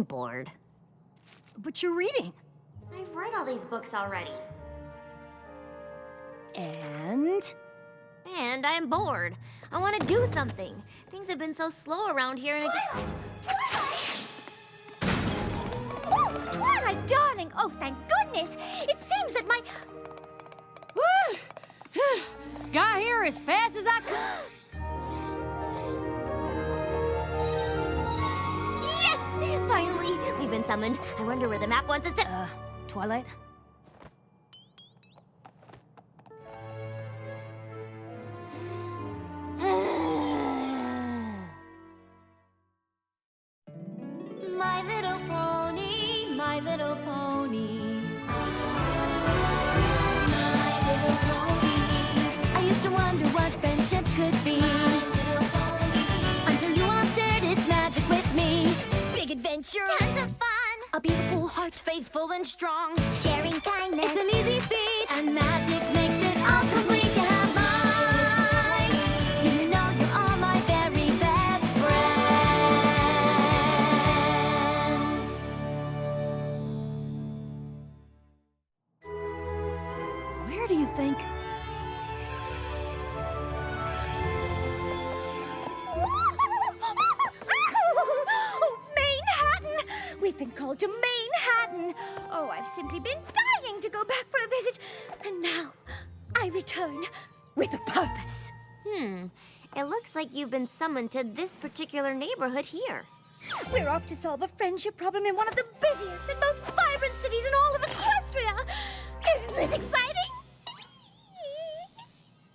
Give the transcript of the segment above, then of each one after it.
I'm bored. But you're reading. I've read all these books already. And? And I'm bored. I want to do something. Things have been so slow around here and I just... Oh, Twilight, darling! Oh, thank goodness! It seems that my... Woo! Got here as fast as I could. Yes! Finally! We've been summoned. I wonder where the map wants us to... Twilight? My little pony, my little pony. My little pony. I used to wonder what friendship could be. My little pony. Until you all shared its magic with me. Big adventure. Tons of fun. A beautiful heart, faithful and strong. Sharing kindness. It's an easy feat. And magic makes it all complete. You have mine. Do you know you're all my very best friends? Where do you think? Oh, Manehattan! We've been called to Manehattan. Oh, I've simply been dying to go back for a visit. And now, I return with a purpose. It looks like you've been summoned to this particular neighborhood here. We're off to solve a friendship problem in one of the busiest and most vibrant cities in all of Equestria. Isn't this exciting?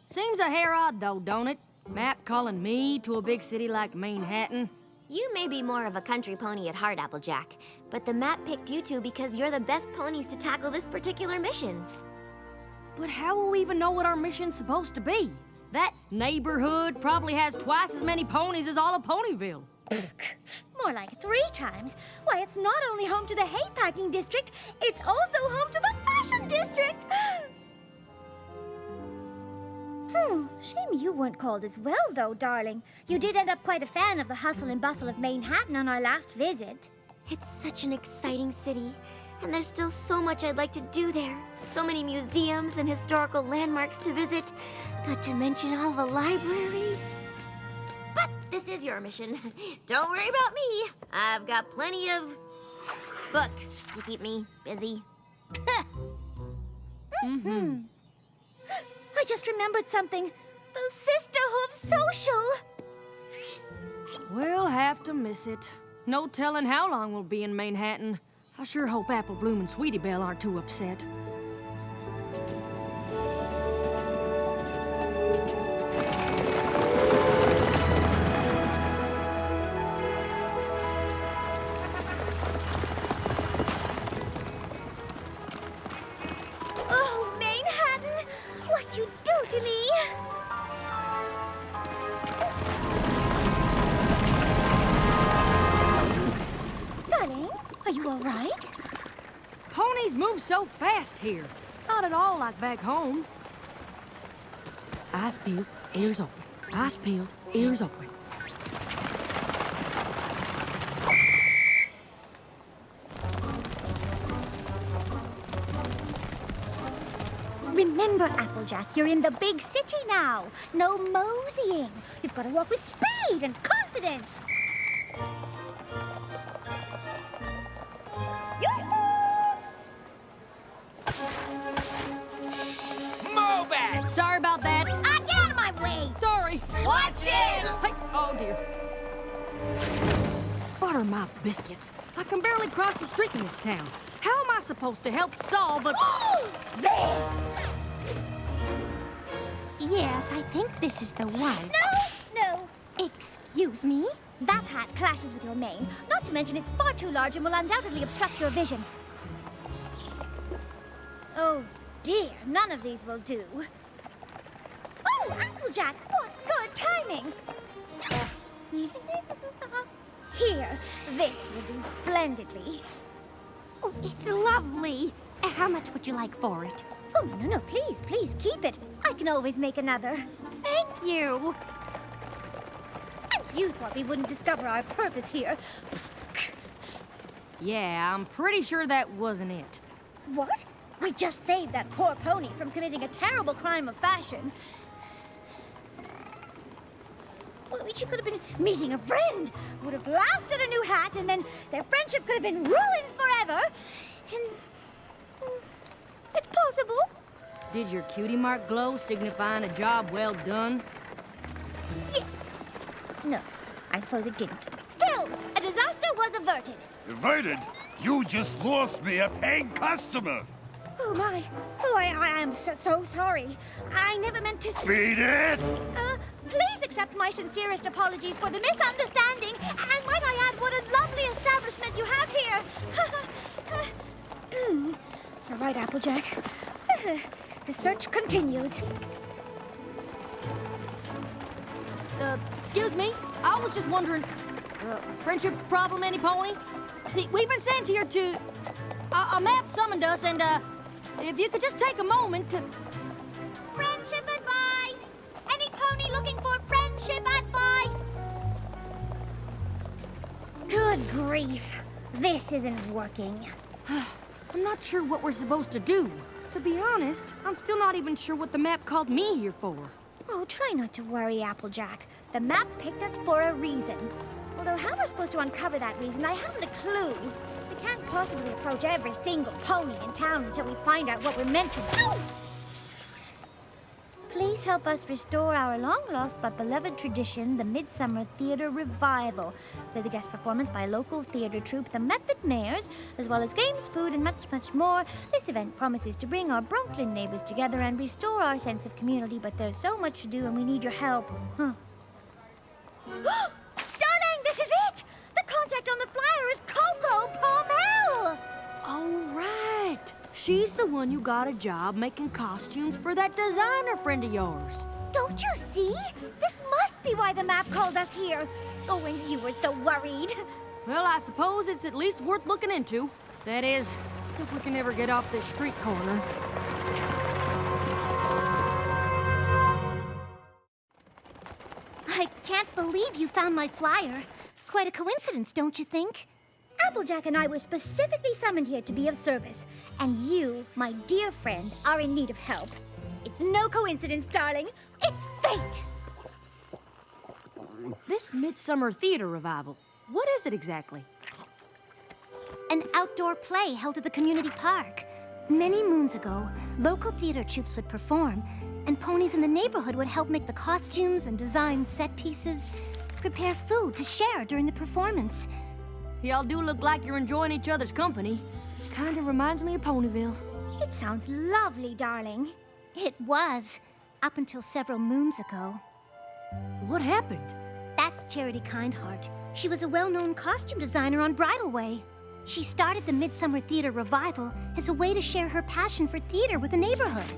Seems a hair odd, though, don't it? Map calling me to a big city like Manehattan. You may be more of a country pony at heart, Applejack, but the map picked you two because you're the best ponies to tackle this particular mission. But how will we even know what our mission's supposed to be? That neighborhood probably has twice as many ponies as all of Ponyville. More like 3 times. Why, it's not only home to the hay-packing district, it's also home to the fashion district. Shame you weren't called as well, though, darling. You did end up quite a fan of the hustle and bustle of Manehattan on our last visit. It's such an exciting city, and there's still so much I'd like to do there. So many museums and historical landmarks to visit, not to mention all the libraries. But this is your mission. Don't worry about me. I've got plenty of books to keep me busy. I just remembered something. The Sisterhood Social. We'll have to miss it. No telling how long we'll be in Manehattan. I sure hope Apple Bloom and Sweetie Belle aren't too upset. Oh, Manehattan, what you do to me. Darling, are you all right? Ponies move so fast here. Not at all like back home. Eyes peeled, ears open. Eyes peeled, ears open. Remember, Applejack, you're in the big city now. No moseying. You've got to walk with speed and confidence. Move it! Sorry about that. Get out of my way! Sorry. Watch it! Hey, oh dear. Butter my biscuits. I can barely cross the street in this town. How am I supposed to help solve a... There! Yes, I think this is the one. No! Excuse me? That hat clashes with your mane. Not to mention it's far too large and will undoubtedly obstruct your vision. Oh dear, none of these will do. Oh, Applejack, what good timing! Here, this will do splendidly. Oh, it's lovely. How much would you like for it? Oh, no, please, keep it. I can always make another. Thank you. And you thought we wouldn't discover our purpose here. Yeah, I'm pretty sure that wasn't it. What? We just saved that poor pony from committing a terrible crime of fashion. Well, she could have been meeting a friend, would have laughed at a new hat, and then their friendship could have been ruined forever. And it's possible. Did your cutie mark glow signifying a job well done? Yeah. No, I suppose it didn't. Still, a disaster was averted. Averted? You just lost me a paying customer! Oh, my. Oh, I am so sorry. I never meant to... Beat it! Please accept my sincerest apologies for the misunderstanding. And might I add, what a lovely establishment you have here. You're right, Applejack. The search continues. Excuse me? I was just wondering, friendship problem, any pony? See, we've been sent here to... a map summoned us, and, if you could just take a moment to... Friendship advice! Any pony looking for friendship advice? Good grief. This isn't working. I'm not sure what we're supposed to do. To be honest, I'm still not even sure what the map called me here for. Oh, try not to worry, Applejack. The map picked us for a reason. Although how we're supposed to uncover that reason, I haven't a clue. We can't possibly approach every single pony in town until we find out what we're meant to do. Please help us restore our long-lost but beloved tradition, the Midsummer Theater Revival, with a guest performance by local theater troupe, the Method Mayors, as well as games, food, and much, much more. This event promises to bring our Brooklyn neighbors together and restore our sense of community, but there's so much to do and we need your help. Darling, this is it! The contact on the flyer is Coco Palmel! Oh, right. She's the one you got a job making costumes for that designer friend of yours. Don't you see? This must be why the map called us here. Oh, and you were so worried. Well, I suppose it's at least worth looking into. That is, if we can ever get off this street corner. I can't believe you found my flyer. Quite a coincidence, don't you think? Applejack and I were specifically summoned here to be of service, and you, my dear friend, are in need of help. It's no coincidence, darling. It's fate! This Midsummer Theater Revival, what is it exactly? An outdoor play held at the community park. Many moons ago, local theater troupes would perform, and ponies in the neighborhood would help make the costumes and design set pieces, prepare food to share during the performance. Y'all do look like you're enjoying each other's company. Kinda reminds me of Ponyville. It sounds lovely, darling. It was, up until several moons ago. What happened? That's Charity Kindheart. She was a well-known costume designer on Bridal Way. She started the Midsummer Theater Revival as a way to share her passion for theater with the neighborhood.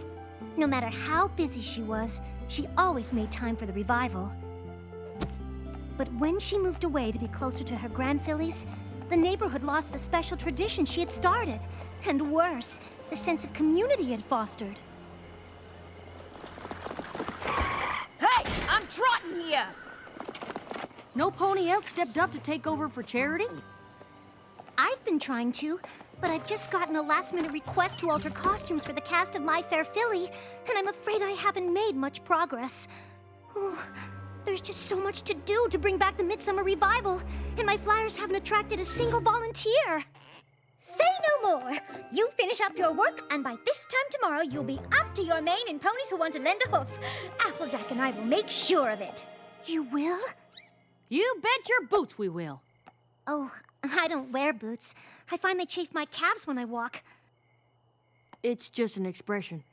No matter how busy she was, she always made time for the revival. But when she moved away to be closer to her grandfillies, the neighborhood lost the special tradition she had started. And worse, the sense of community it had fostered. Hey, I'm trotting here. No pony else stepped up to take over for Charity? I've been trying to, but I've just gotten a last-minute request to alter costumes for the cast of My Fair Filly, and I'm afraid I haven't made much progress. Oh, there's just so much to do to bring back the Midsummer Revival, and my flyers haven't attracted a single volunteer. Say no more. You finish up your work, and by this time tomorrow, you'll be up to your mane in ponies who want to lend a hoof. Applejack and I will make sure of it. You will? You bet your boots we will. Oh, I don't wear boots. I find they chafe my calves when I walk. It's just an expression.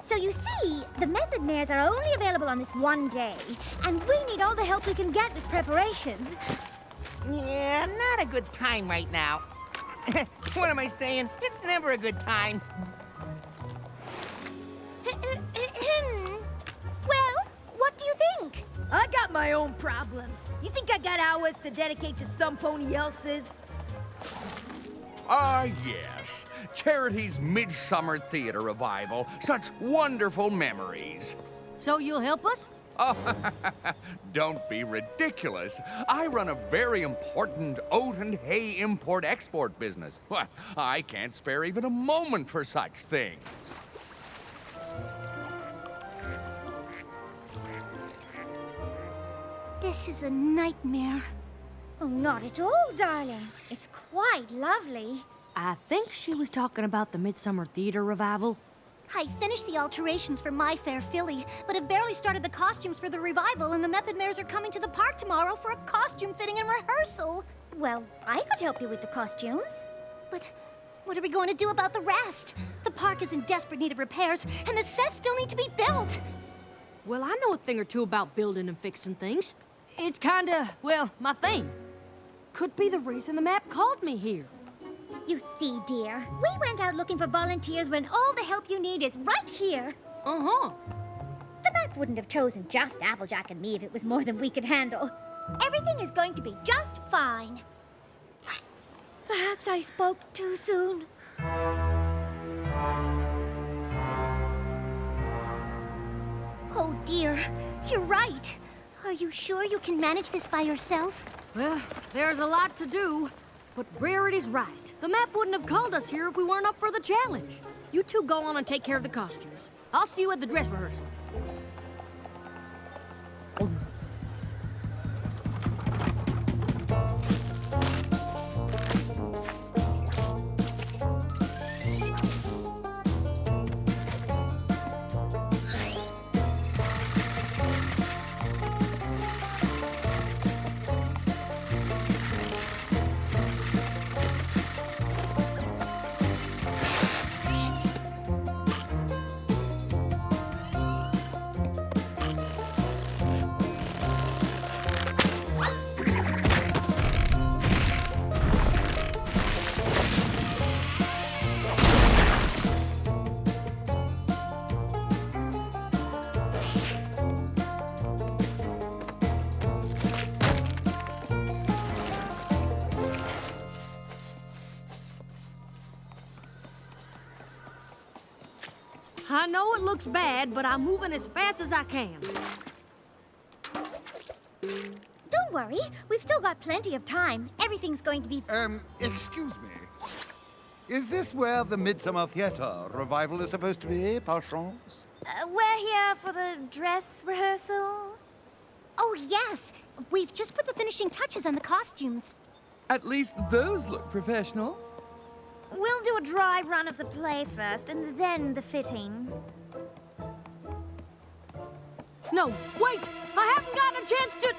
So you see, the Method Mares are only available on this one day, and we need all the help we can get with preparations. Yeah, not a good time right now. What am I saying? It's never a good time. Well, what do you think? I got my own problems. You think I got hours to dedicate to some pony else's? Ah, yes. Charity's Midsummer Theater Revival. Such wonderful memories. So you'll help us? Oh, don't be ridiculous. I run a very important oat and hay import-export business. Why, I can't spare even a moment for such things. This is a nightmare. Oh, not at all, darling. It's quite lovely. I think she was talking about the Midsummer Theater revival. I finished the alterations for My Fair Philly, but have barely started the costumes for the revival, and the Method Mares are coming to the park tomorrow for a costume fitting and rehearsal. Well, I could help you with the costumes. But what are we going to do about the rest? The park is in desperate need of repairs, and the sets still need to be built. Well, I know a thing or two about building and fixing things. It's kinda, well, my thing. Could be the reason the map called me here. You see, dear, we went out looking for volunteers when all the help you need is right here. Uh-huh. The map wouldn't have chosen just Applejack and me if it was more than we could handle. Everything is going to be just fine. Perhaps I spoke too soon. Oh dear, you're right. Are you sure you can manage this by yourself? Well, there's a lot to do, but Rarity's right. The map wouldn't have called us here if we weren't up for the challenge. You two go on and take care of the costumes. I'll see you at the dress rehearsal. I know it looks bad, but I'm moving as fast as I can. Don't worry, we've still got plenty of time. Everything's going to be... Excuse me. Is this where the Midsummer Theater revival is supposed to be, par chance? we're here for the dress rehearsal. Oh, yes. We've just put the finishing touches on the costumes. At least those look professional. We'll do a dry run of the play first, and then the fitting. No, wait! I haven't gotten a chance to...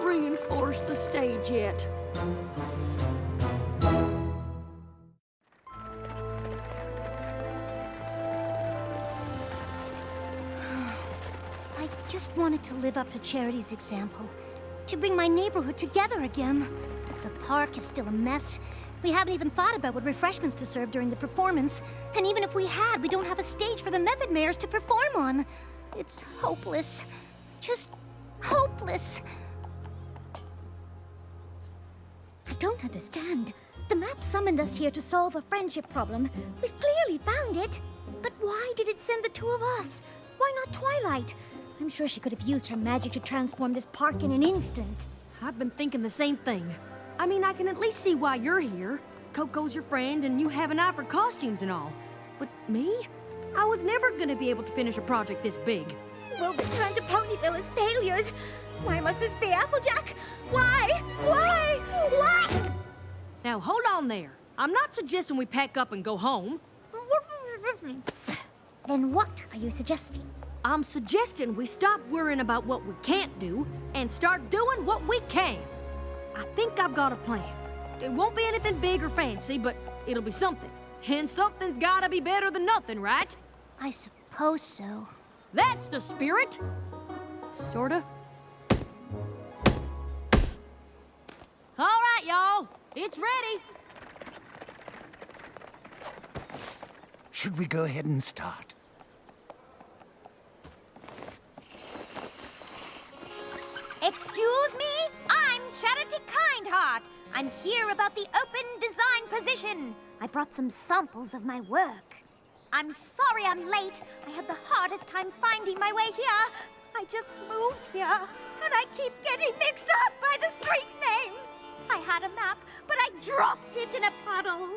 Reinforce the stage yet. I just wanted to live up to Charity's example, to bring my neighborhood together again. The park is still a mess. We haven't even thought about what refreshments to serve during the performance. And even if we had, we don't have a stage for the Method Mares to perform on. It's hopeless. Just hopeless. I don't understand. The map summoned us here to solve a friendship problem. We've clearly found it. But why did it send the two of us? Why not Twilight? I'm sure she could have used her magic to transform this park in an instant. I've been thinking the same thing. I mean, I can at least see why you're here. Coco's your friend, and you have an eye for costumes and all. But me? I was never gonna be able to finish a project this big. We'll return to Ponyville as failures. Why must this be Applejack? Why? Why? Why? Now, hold on there. I'm not suggesting we pack up and go home. Then what are you suggesting? I'm suggesting we stop worrying about what we can't do and start doing what we can. I think I've got a plan. It won't be anything big or fancy, but it'll be something. And something's gotta be better than nothing, right? I suppose so. That's the spirit. Sorta. All right, y'all. It's ready. Should we go ahead and start? Excuse me? I'm Charity Kindheart. I'm here about the open design position. I brought some samples of my work. I'm sorry I'm late. I had the hardest time finding my way here. I just moved here, and I keep getting mixed up by the street names. I had a map, but I dropped it in a puddle,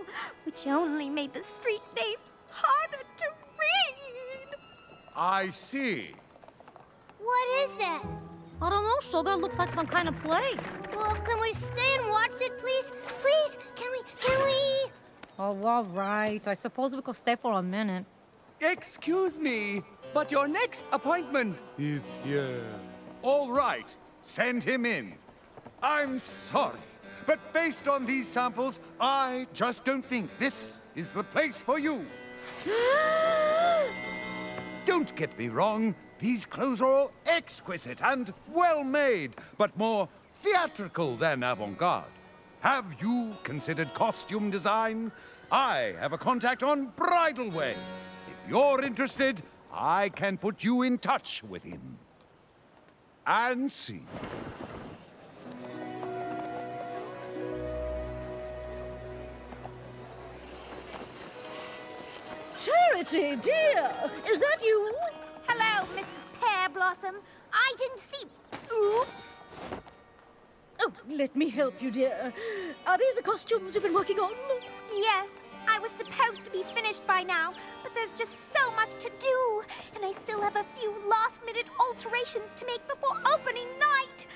which only made the street names harder to read. I see. What is that? I don't know, so that looks like some kind of play. Well, can we stay and watch it, please? Please, can we? Oh, all right. I suppose we could stay for a minute. Excuse me, but your next appointment is here. All right, send him in. I'm sorry, but based on these samples, I just don't think this is the place for you. Don't get me wrong, these clothes are all exquisite and well-made, but more theatrical than avant-garde. Have you considered costume design? I have a contact on Bridal Way. If you're interested, I can put you in touch with him. And see. Charity, dear, is that you? Hello, Mrs. Pear Blossom. I didn't see... Oops. Oh, let me help you, dear. Are these the costumes you've been working on? Yes, I was supposed to be finished by now, but there's just so much to do, and I still have a few last-minute alterations to make before opening night.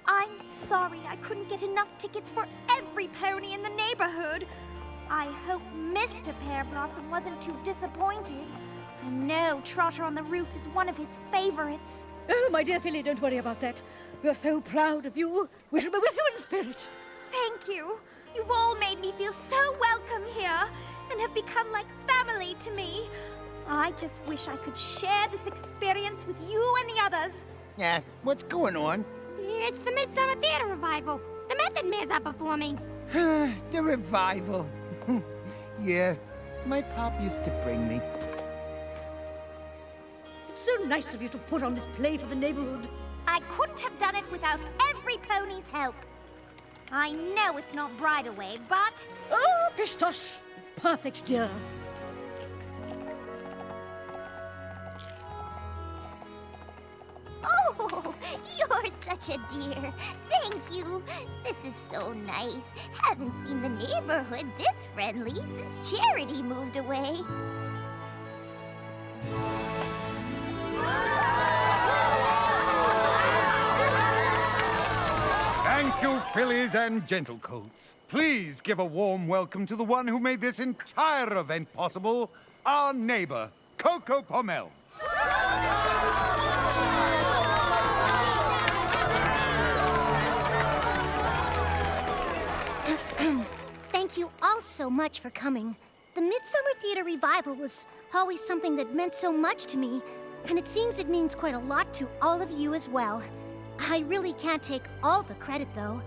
I'm sorry I couldn't get enough tickets for every pony in the neighborhood. I hope Mr. Pear Blossom wasn't too disappointed. I know Trotter on the Roof is one of his favorites. Oh, my dear Philly, don't worry about that. We're so proud of you. We shall be with you in spirit. Thank you. You've all made me feel so welcome here and have become like family to me. I just wish I could share this experience with you and the others. Yeah, what's going on? It's the Midsummer Theater Revival. The Method Man's are performing. The revival. Yeah, my pop used to bring me. It's so nice of you to put on this play for the neighborhood. I couldn't have done it without every pony's help. I know it's not Bridal Way, but... Oh, pish tush. It's perfect, dear. Oh, you're such a dear. Thank you. This is so nice. Haven't seen the neighborhood this friendly since Charity moved away. Thank you, fillies and gentlecoats. Please give a warm welcome to the one who made this entire event possible, our neighbor, Coco Pommel. Thank you all so much for coming. The Midsummer Theater Revival was always something that meant so much to me, and it seems it means quite a lot to all of you as well. I really can't take all the credit, though.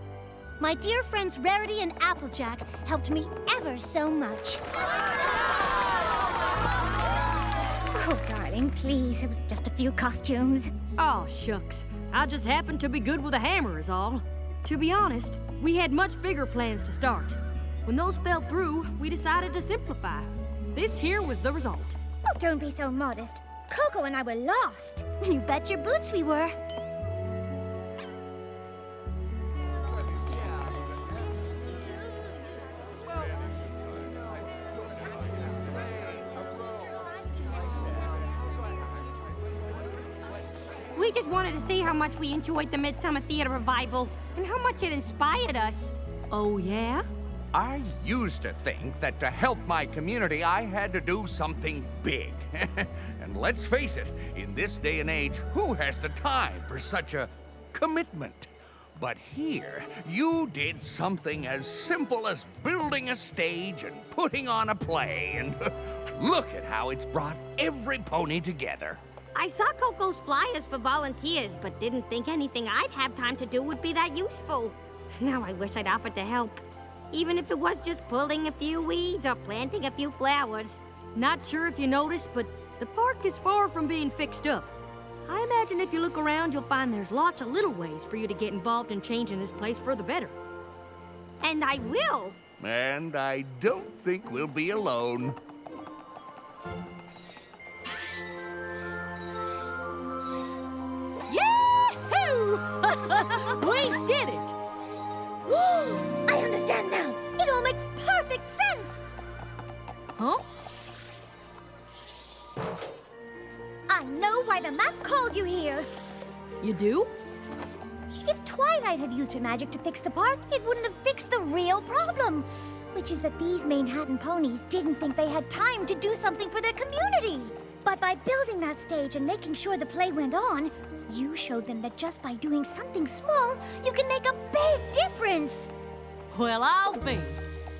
My dear friends Rarity and Applejack helped me ever so much. Oh, darling, please. It was just a few costumes. Oh, shucks. I just happened to be good with a hammer is all. To be honest, we had much bigger plans to start. When those fell through, we decided to simplify. This here was the result. Oh, don't be so modest. Coco and I were lost. You bet your boots we were. We just wanted to see how much we enjoyed the Midsummer Theater Revival and how much it inspired us. Oh, yeah? I used to think that to help my community, I had to do something big. And let's face it, in this day and age, who has the time for such a commitment? But here, you did something as simple as building a stage and putting on a play, and look at how it's brought every pony together. I saw Coco's flyers for volunteers, but didn't think anything I'd have time to do would be that useful. Now I wish I'd offered to help. Even if it was just pulling a few weeds or planting a few flowers. Not sure if you noticed, but the park is far from being fixed up. I imagine if you look around, you'll find there's lots of little ways for you to get involved in changing this place for the better. And I will. And I don't think we'll be alone. Yahoo! We did it! I understand now. It all makes perfect sense. Huh? I know why the map called you here. You do? If Twilight had used her magic to fix the park, it wouldn't have fixed the real problem, which is that these Manehattan ponies didn't think they had time to do something for their community. But by building that stage and making sure the play went on, you showed them that just by doing something small, you can make a big difference. Well, I'll be.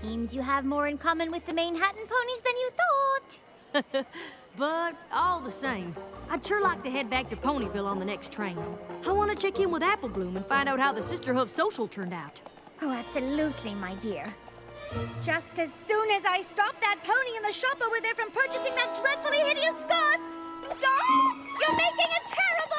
Seems you have more in common with the Manehattan ponies than you thought. But all the same, I'd sure like to head back to Ponyville on the next train. I want to check in with Apple Bloom and find out how the Sisterhood social turned out. Oh, absolutely, my dear. Just as soon as I stop that pony in the shop over there from purchasing that dreadfully hideous scarf. Stop! You're making a terrible